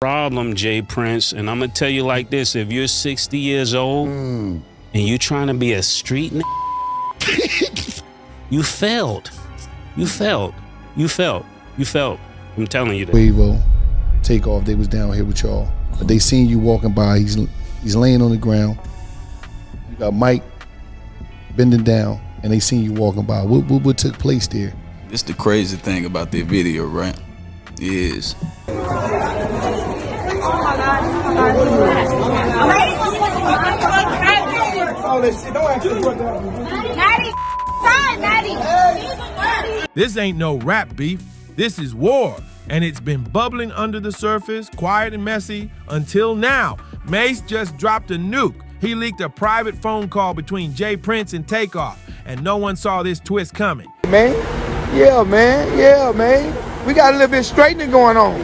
Problem, Jay Prince, and I'm gonna tell you like this: if you're 60 years old and you trying to be a street you failed. You failed. I'm telling you that. Quavo, Takeoff, they was down here with y'all, but they seen you walking by. He's laying on the ground. You got Mike bending down, and they seen you walking by. What took place there? This the crazy thing about that video, right? Is this ain't no rap beef. This is war, and it's been bubbling under the surface, quiet and messy, until now. Mase just dropped a nuke. He leaked a private phone call between Jay Prince and Takeoff, and no one saw this twist coming. Yeah, man. We got a little bit of straightening going on.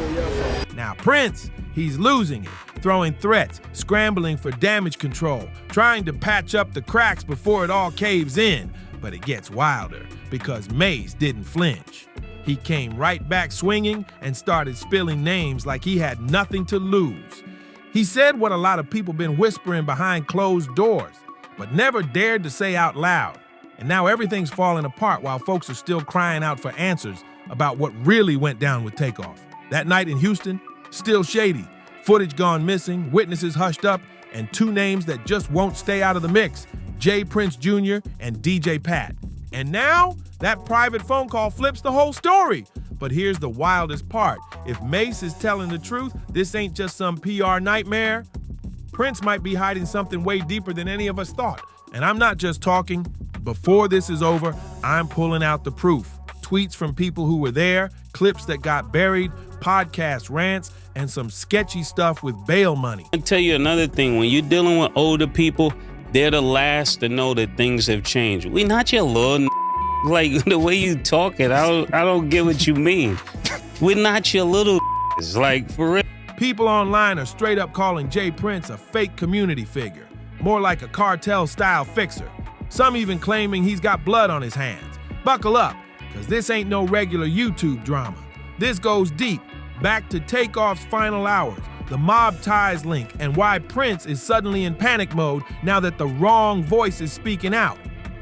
Now Prince, he's losing it, throwing threats, scrambling for damage control, trying to patch up the cracks before it all caves in. But it gets wilder because Mase didn't flinch. He came right back swinging and started spilling names like he had nothing to lose. He said what a lot of people been whispering behind closed doors, but never dared to say out loud. And now everything's falling apart while folks are still crying out for answers about what really went down with Takeoff. That night in Houston, still shady, footage gone missing, witnesses hushed up, and two names that just won't stay out of the mix, Jay Prince Jr. and DJ Pat. And now, that private phone call flips the whole story. But here's the wildest part. If Mase is telling the truth, this ain't just some PR nightmare. Prince might be hiding something way deeper than any of us thought. And I'm not just talking. Before this is over, I'm pulling out the proof. Tweets from people who were there, clips that got buried, podcast rants, and some sketchy stuff with bail money. I'll tell you another thing. When you're dealing with older people, they're the last to know that things have changed. We not your little like the way you talking. I don't get what you mean. We're not your little like for real. People online are straight up calling Jay Prince a fake community figure, more like a cartel-style fixer. Some even claiming he's got blood on his hands. Buckle up, because this ain't no regular YouTube drama. This goes deep, back to Takeoff's final hours, the mob ties link, and why Prince is suddenly in panic mode now that the wrong voice is speaking out.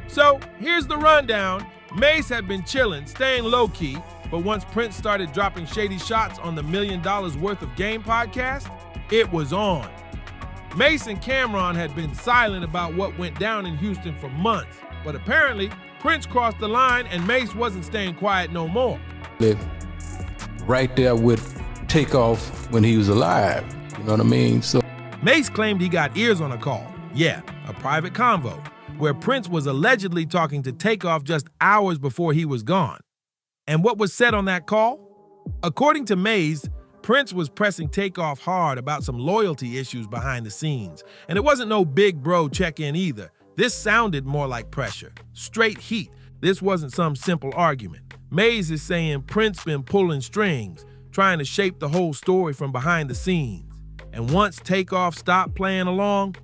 So here's the rundown. Mase had been chilling, staying low-key, but once Prince started dropping shady shots on the $1 Million Worth of Game podcast, it was on. Mase and Cameron had been silent about what went down in Houston for months, but apparently Prince crossed the line and Mase wasn't staying quiet no more. Right there with Takeoff when he was alive, you know what I mean? So Mase claimed he got ears on a call. Yeah, a private convo, where Prince was allegedly talking to Takeoff just hours before he was gone. And what was said on that call? According to Mase, Prince was pressing Takeoff hard about some loyalty issues behind the scenes. And it wasn't no big bro check-in either. This sounded more like pressure, straight heat. This wasn't some simple argument. Mase is saying Prince been pulling strings, trying to shape the whole story from behind the scenes. And once Takeoff stopped playing along,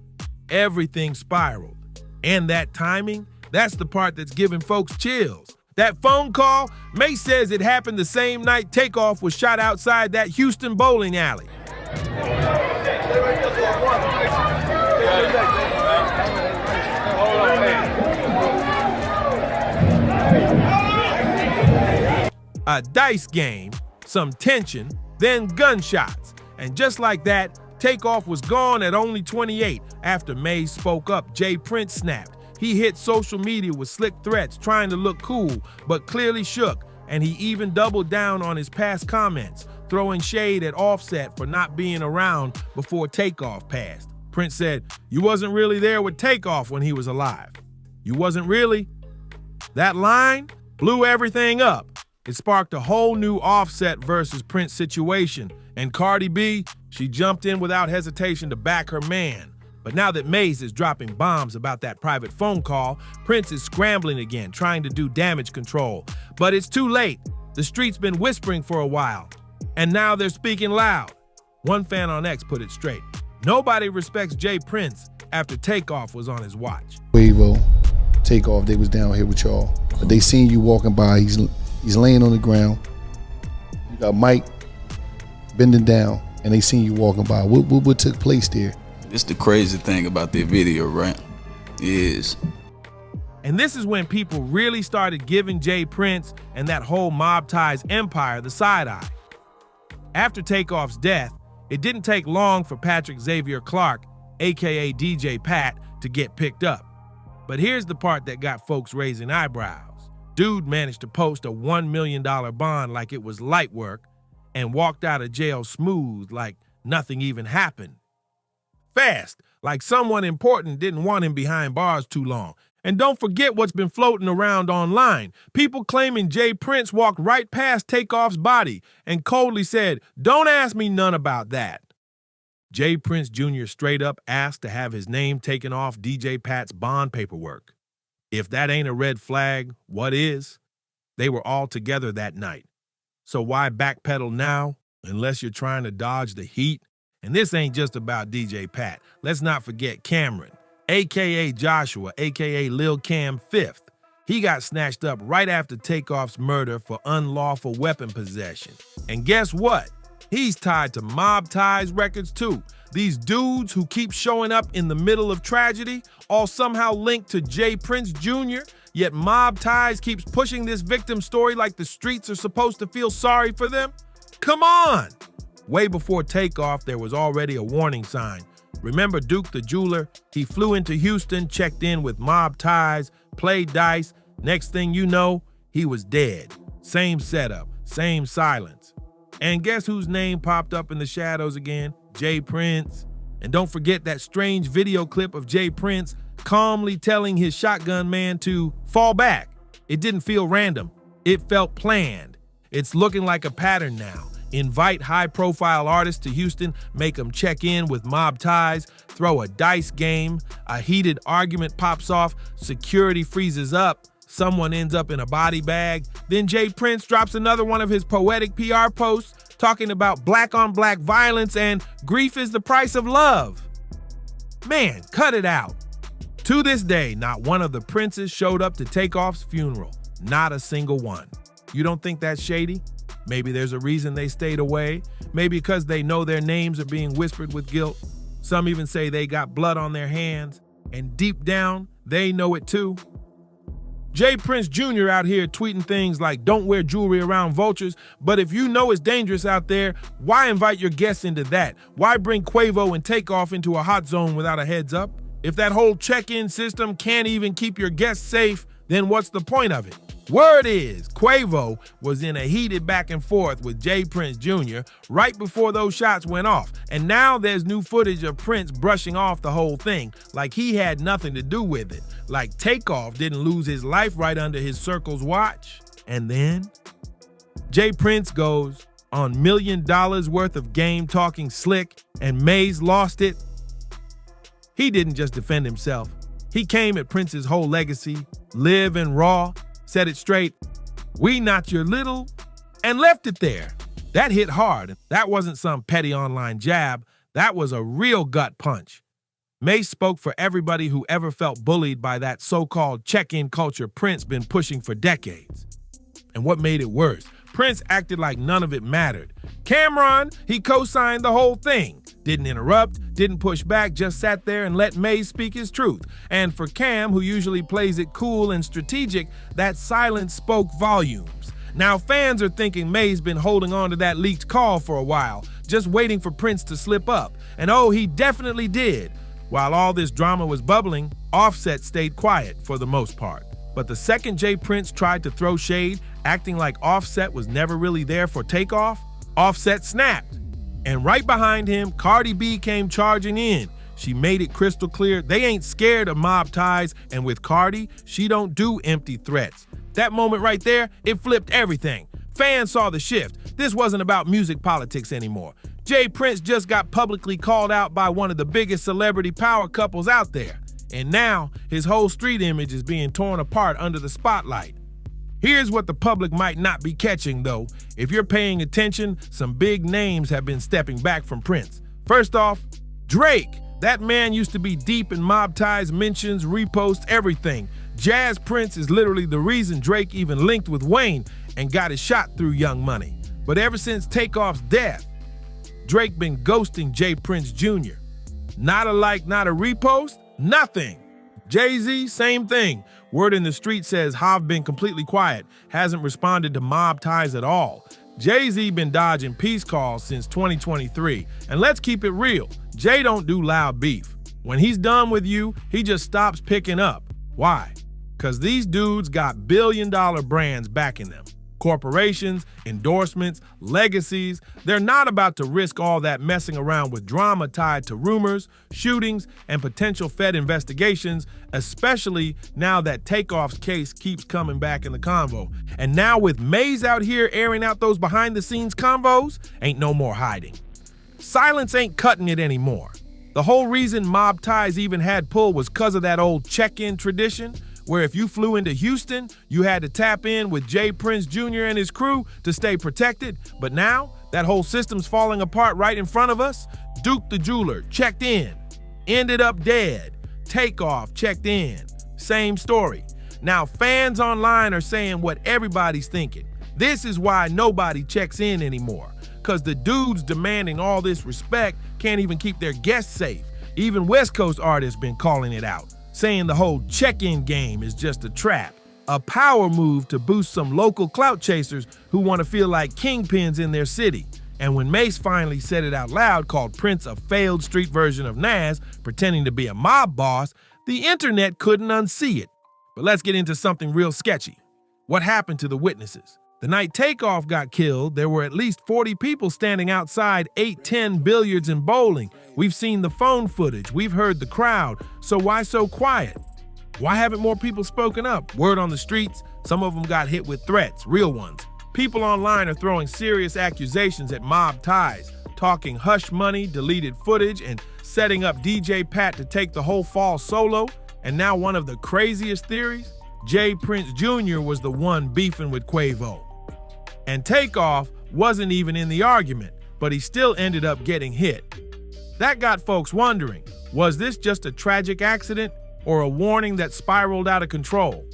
everything spiraled. And that timing, that's the part that's giving folks chills. That phone call, Mase says it happened the same night Takeoff was shot outside that Houston bowling alley. A dice game, some tension, then gunshots. And just like that, Takeoff was gone at only 28. After Mase spoke up, Jay Prince snapped. He hit social media with slick threats, trying to look cool, but clearly shook. And he even doubled down on his past comments, throwing shade at Offset for not being around before Takeoff passed. Prince said, "You wasn't really there with Takeoff when he was alive. You wasn't really." That line blew everything up. It sparked a whole new Offset versus Prince situation. And Cardi B, she jumped in without hesitation to back her man. But now that Mase is dropping bombs about that private phone call, Prince is scrambling again, trying to do damage control. But it's too late. The street's been whispering for a while. And now they're speaking loud. One fan on X put it straight. Nobody respects Jay Prince after Takeoff was on his watch. Quavo, Takeoff, they was down here with y'all, but they seen you walking by. He's laying on the ground. You got Mike bending down, and they seen you walking by. What took place there? It's the crazy thing about that video, right? Is And this is when people really started giving Jay Prince and that whole Mob Ties empire the side eye. After Takeoff's death, it didn't take long for Patrick Xavier Clark, aka DJ Pat, to get picked up. But here's the part that got folks raising eyebrows. Dude managed to post a $1 million bond like it was light work and walked out of jail smooth like nothing even happened. Fast, like someone important didn't want him behind bars too long. And don't forget what's been floating around online. People claiming Jay Prince walked right past Takeoff's body and coldly said, "Don't ask me none about that." Jay Prince Jr. straight up asked to have his name taken off DJ Pat's bond paperwork. If that ain't a red flag, what is? They were all together that night. So why backpedal now, unless you're trying to dodge the heat? And this ain't just about DJ Pat. Let's not forget Cameron, a.k.a. Joshua, a.k.a. Lil Cam 5th. He got snatched up right after Takeoff's murder for unlawful weapon possession. And guess what? He's tied to Mob Ties records too. These dudes who keep showing up in the middle of tragedy, all somehow linked to Jay Prince Jr., yet Mob Ties keeps pushing this victim story like the streets are supposed to feel sorry for them? Come on! Way before Takeoff, there was already a warning sign. Remember Duke the jeweler? He flew into Houston, checked in with Mob Ties, played dice. Next thing you know, he was dead. Same setup, same silence. And guess whose name popped up in the shadows again? Jay Prince. And don't forget that strange video clip of Jay Prince calmly telling his shotgun man to fall back. It didn't feel random. It felt planned. It's looking like a pattern now. Invite high-profile artists to Houston, make them check in with Mob Ties, throw a dice game, a heated argument pops off, security freezes up, someone ends up in a body bag, then Jay Prince drops another one of his poetic PR posts talking about black-on-black violence and grief is the price of love. Man, cut it out. To this day, not one of the Princes showed up to Takeoff's funeral. Not a single one. You don't think that's shady? Maybe there's a reason they stayed away. Maybe because they know their names are being whispered with guilt. Some even say they got blood on their hands. And deep down, they know it too. Jay Prince Jr. out here tweeting things like, "Don't wear jewelry around vultures." But if you know it's dangerous out there, why invite your guests into that? Why bring Quavo and Takeoff into a hot zone without a heads up? If that whole check-in system can't even keep your guests safe, then what's the point of it? Word is, Quavo was in a heated back and forth with Jay Prince Jr. right before those shots went off. And now there's new footage of Prince brushing off the whole thing, like he had nothing to do with it. Like Takeoff didn't lose his life right under his circle's watch. And then Jay Prince goes on $1 million worth of game talking slick and Mase lost it. He didn't just defend himself. He came at Prince's whole legacy, live and raw, said it straight, "We not your little," and left it there. That hit hard. That wasn't some petty online jab. That was a real gut punch. Mase spoke for everybody who ever felt bullied by that so-called check-in culture Prince been pushing for decades. And what made it worse? Prince acted like none of it mattered. Cameron, he co-signed the whole thing. Didn't interrupt, didn't push back, just sat there and let Mase speak his truth. And for Cam, who usually plays it cool and strategic, that silence spoke volumes. Now fans are thinking Mase been holding on to that leaked call for a while, just waiting for Prince to slip up. And oh, he definitely did. While all this drama was bubbling, Offset stayed quiet for the most part. But the second Jay Prince tried to throw shade, acting like Offset was never really there for Takeoff, Offset snapped. And right behind him, Cardi B came charging in. She made it crystal clear they ain't scared of Mob Ties, and with Cardi, she don't do empty threats. That moment right there, it flipped everything. Fans saw the shift. This wasn't about music politics anymore. Jay Prince just got publicly called out by one of the biggest celebrity power couples out there. And now, his whole street image is being torn apart under the spotlight. Here's what the public might not be catching, though. If you're paying attention, some big names have been stepping back from Prince. First off, Drake. That man used to be deep in Mob Ties mentions, reposts, everything. Jazz Prince is literally the reason Drake even linked with Wayne and got his shot through Young Money. But ever since Takeoff's death, Drake been ghosting J. Prince Jr. Not a like, not a repost, nothing. Jay-Z, same thing. Word in the street says Hav been completely quiet, hasn't responded to mob ties at all. Jay-Z been dodging peace calls since 2023. And let's keep it real, Jay don't do loud beef. When he's done with you, he just stops picking up. Why? Because these dudes got billion-dollar brands backing them. Corporations, endorsements, legacies. They're not about to risk all that messing around with drama tied to rumors, shootings, and potential Fed investigations, especially now that Takeoff's case keeps coming back in the convo. And now with Mase out here airing out those behind-the-scenes convos, ain't no more hiding. Silence ain't cutting it anymore. The whole reason mob ties even had pull was because of that old check-in tradition, where if you flew into Houston, you had to tap in with J. Prince Jr. and his crew to stay protected. But now, that whole system's falling apart right in front of us. Duke the jeweler checked in, ended up dead. Takeoff checked in, same story. Now fans online are saying what everybody's thinking. This is why nobody checks in anymore, because the dudes demanding all this respect can't even keep their guests safe. Even West Coast artists been calling it out, saying the whole check-in game is just a trap, a power move to boost some local clout chasers who want to feel like kingpins in their city. And when Mase finally said it out loud, called Prince a failed street version of Nas, pretending to be a mob boss, the internet couldn't unsee it. But let's get into something real sketchy. What happened to the witnesses? The night Takeoff got killed, there were at least 40 people standing outside 810 billiards and bowling. We've seen the phone footage, we've heard the crowd, so why so quiet? Why haven't more people spoken up? Word on the streets, some of them got hit with threats, real ones. People online are throwing serious accusations at mob ties, talking hush money, deleted footage, and setting up DJ Pat to take the whole fall solo. And now one of the craziest theories? J. Prince Jr. was the one beefing with Quavo. And Takeoff wasn't even in the argument, but he still ended up getting hit. That got folks wondering, was this just a tragic accident or a warning that spiraled out of control?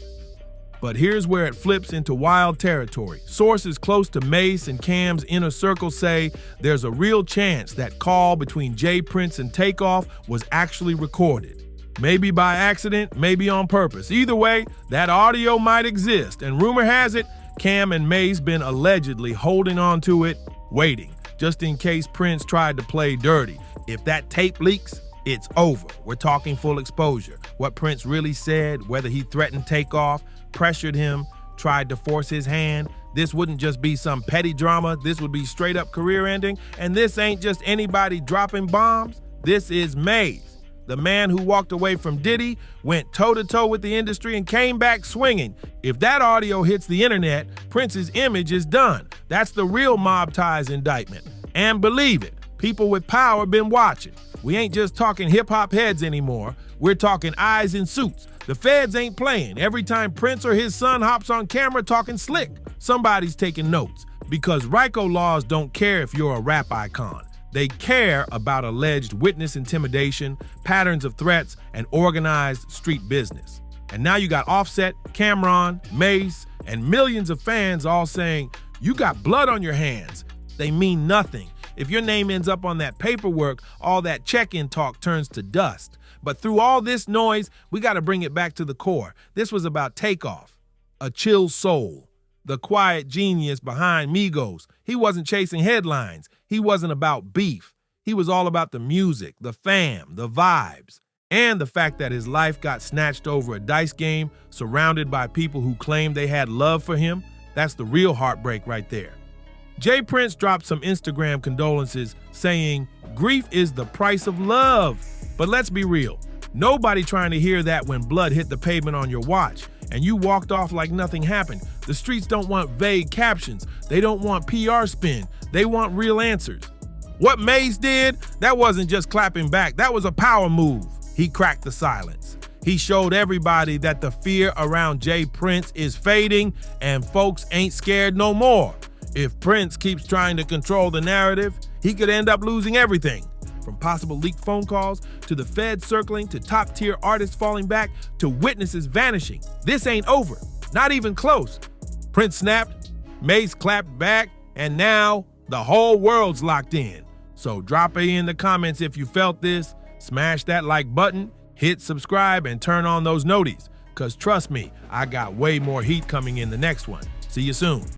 But here's where it flips into wild territory. Sources close to Mase and Cam's inner circle say there's a real chance that call between J. Prince and Takeoff was actually recorded. Maybe by accident, maybe on purpose. Either way, that audio might exist, and rumor has it, Cam and Mase been allegedly holding on to it, waiting, just in case Prince tried to play dirty. If that tape leaks, it's over. We're talking full exposure. What Prince really said, whether he threatened Takeoff, pressured him, tried to force his hand. This wouldn't just be some petty drama. This would be straight up career ending. And this ain't just anybody dropping bombs. This is Mase, the man who walked away from Diddy, went toe-to-toe with the industry, and came back swinging. If that audio hits the internet, Prince's image is done. That's the real mob ties indictment. And believe it, people with power been watching. We ain't just talking hip-hop heads anymore. We're talking eyes in suits. The feds ain't playing. Every time Prince or his son hops on camera talking slick, somebody's taking notes. Because RICO laws don't care if you're a rap icon. They care about alleged witness intimidation, patterns of threats, and organized street business. And now you got Offset, Cameron, Mase, and millions of fans all saying, you got blood on your hands. They mean nothing. If your name ends up on that paperwork, all that check-in talk turns to dust. But through all this noise, we got to bring it back to the core. This was about Takeoff, a chill soul, the quiet genius behind Migos. He wasn't chasing headlines. He wasn't about beef. He was all about the music, the fam, the vibes, and the fact that his life got snatched over a dice game, surrounded by people who claimed they had love for him. That's the real heartbreak right there. J. Prince dropped some Instagram condolences saying, grief is the price of love. But let's be real. Nobody trying to hear that when blood hit the pavement on your watch and you walked off like nothing happened. The streets don't want vague captions. They don't want PR spin. They want real answers. What Mase did, that wasn't just clapping back. That was a power move. He cracked the silence. He showed everybody that the fear around J. Prince is fading and folks ain't scared no more. If Prince keeps trying to control the narrative, he could end up losing everything. From possible leaked phone calls, to the Fed circling, to top-tier artists falling back, to witnesses vanishing. This ain't over, not even close. Prince snapped, Mase clapped back, and now the whole world's locked in. So drop it in the comments if you felt this, smash that like button, hit subscribe, and turn on those noties. Cause trust me, I got way more heat coming in the next one. See you soon.